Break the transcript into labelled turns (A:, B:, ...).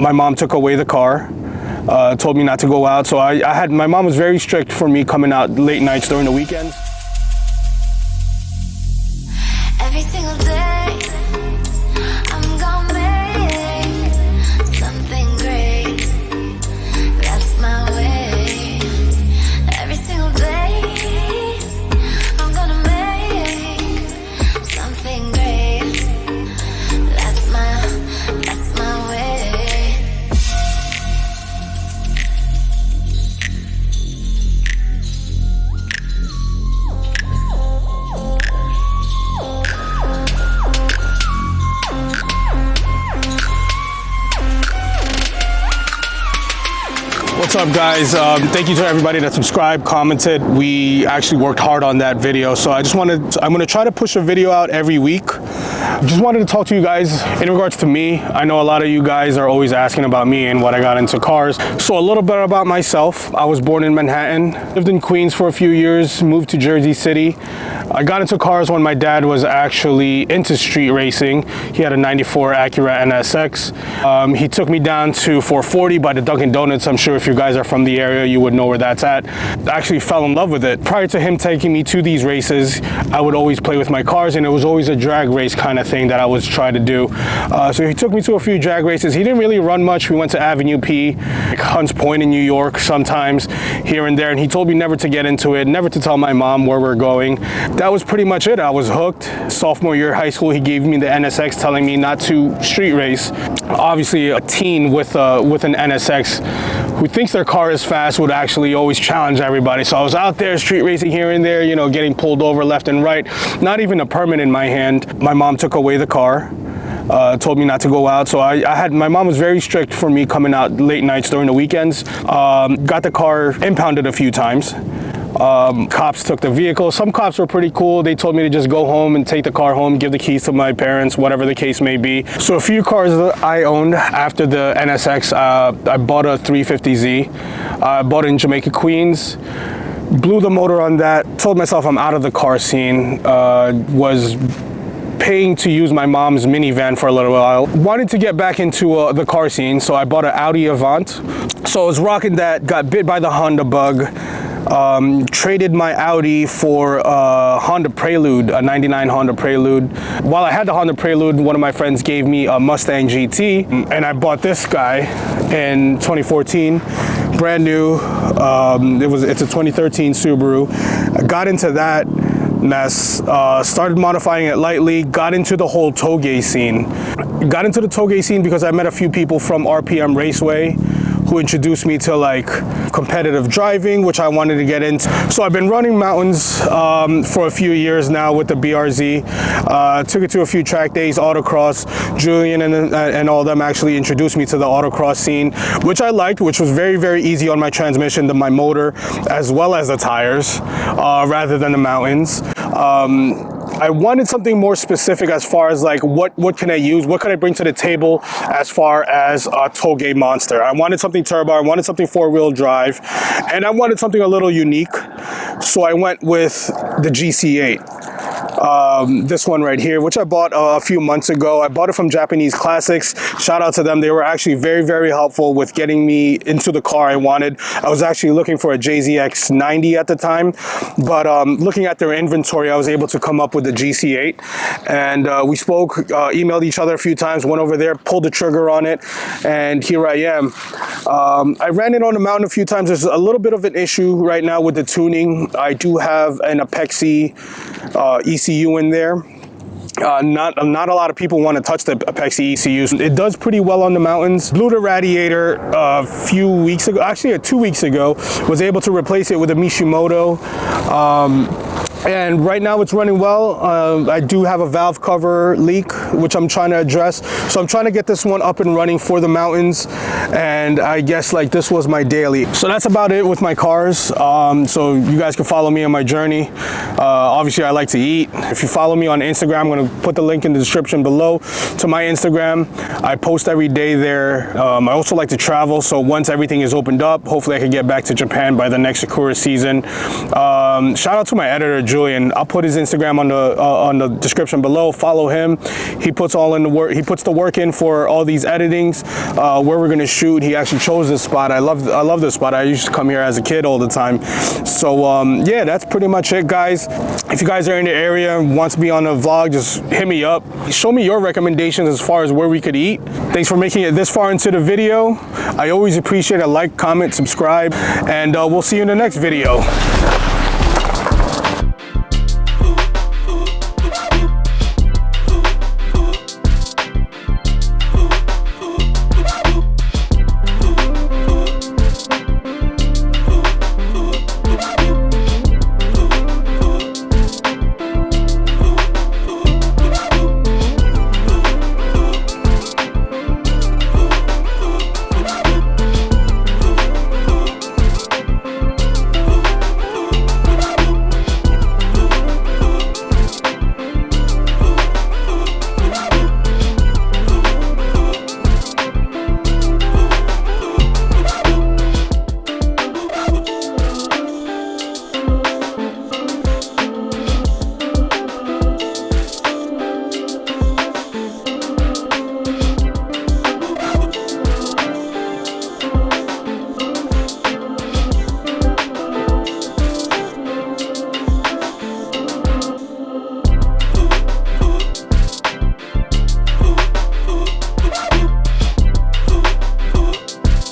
A: My mom took away the car, told me not to go out. So my mom was very strict for me coming out late nights during the weekends.
B: Every single day, I'm gonna make something great. That's my way. Every single day, I'm gonna make something great. That's my way.
A: What's up, guys? Thank you to everybody that subscribed, commented. We actually worked hard on that video, so I'm gonna try to push a video out every week. Just wanted to talk to you guys in regards to me. I know a lot of you guys are always asking about me and what I got into cars. So a little bit about myself. I was born in Manhattan, lived in Queens for a few years, moved to Jersey City. I got into cars when my dad was actually into street racing. He had a 94 Acura NSX. He took me down to 440 by the Dunkin' Donuts. I'm sure if you guys are from the area, you would know where that's at. I actually fell in love with it. Prior to him taking me to these races, I would always play with my cars, and it was always a drag race kind of thing that I was trying to do. So he took me to a few drag races. He didn't really run much. We went to Avenue P, like Hunts Point in New York sometimes, here and there, and he told me never to get into it, never to tell my mom where we're going. That was pretty much it. I was hooked. Sophomore year of high school, he gave me the NSX, telling me not to street race. Obviously, a teen with an NSX who thinks their car is fast would actually always challenge everybody. So I was out there street racing here and there, you know, getting pulled over left and right. Not even a permit in my hand. My mom took away the car. Told me not to go out. So my mom was very strict for me coming out late nights during the weekends. Got the car impounded a few times. Cops took the vehicle. Some cops were pretty cool. They told me to just go home and take the car home, give the keys to my parents, whatever the case may be. So a few cars that I owned after the NSX, I bought a 350Z. I bought it in Jamaica, Queens. Blew the motor on that. Told myself I'm out of the car scene. Was paying to use my mom's minivan for a little while. Wanted to get back into the car scene, so I bought an Audi Avant. So I was rocking that, got bit by the Honda bug. Traded my Audi for a Honda Prelude, a 99 Honda Prelude. While I had the Honda Prelude, one of my friends gave me a Mustang GT, and I bought this guy in 2014, brand new. It's a 2013 Subaru. I got into that mess, started modifying it lightly, got into the whole toge scene. Got into the toge scene because I met a few people from RPM Raceway who introduced me to like competitive driving, which I wanted to get into. So I've been running mountains for a few years now with the BRZ. Took it to a few track days, autocross. Julian and all of them actually introduced me to the autocross scene, which I liked, which was very, very easy on my transmission, my motor, as well as the tires, rather than the mountains. I wanted something more specific as far as like what can I use, what can I bring to the table as far as a toge monster. I wanted something turbo, I wanted something four-wheel drive, and I wanted something a little unique. So I went with the GC8. This one right here, which I bought a few months ago. I bought it from Japanese Classics. Shout out to them. They were actually very, very helpful with getting me into the car I wanted. I was actually looking for a JZX90 at the time, but looking at their inventory, I was able to come up with the GC8, and we spoke, emailed each other a few times, went over there, pulled the trigger on it, and here I am. I ran it on the mountain a few times. There's a little bit of an issue right now with the tuning. I do have an Apexi ECU in there. Not a lot of people want to touch the Apexi ECUs. It does pretty well on the mountains. Blew the radiator a few weeks ago, actually 2 weeks ago. Was able to replace it with a Mishimoto. And right now it's running well. I do have a valve cover leak, which I'm trying to address. So I'm trying to get this one up and running for the mountains. And I guess like this was my daily. So that's about it with my cars. So you guys can follow me on my journey. Obviously I like to eat. If you follow me on Instagram, I'm gonna put the link in the description below to my Instagram. I post every day there. I also like to travel. So once everything is opened up, hopefully I can get back to Japan by the next Sakura season. Shout out to my editor, Julian. I'll put his Instagram on the description below. Follow him. He puts all in the work. He puts the work in for all these editings, where we're gonna shoot. He actually chose this spot. I love this spot. I used to come here as a kid all the time. So yeah, that's pretty much it, guys. If you guys are in the area and want to be on a vlog, just hit me up. Show me your recommendations as far as where we could eat. Thanks for making it this far into the video. I always appreciate a like, comment, subscribe, and we'll see you in the next video.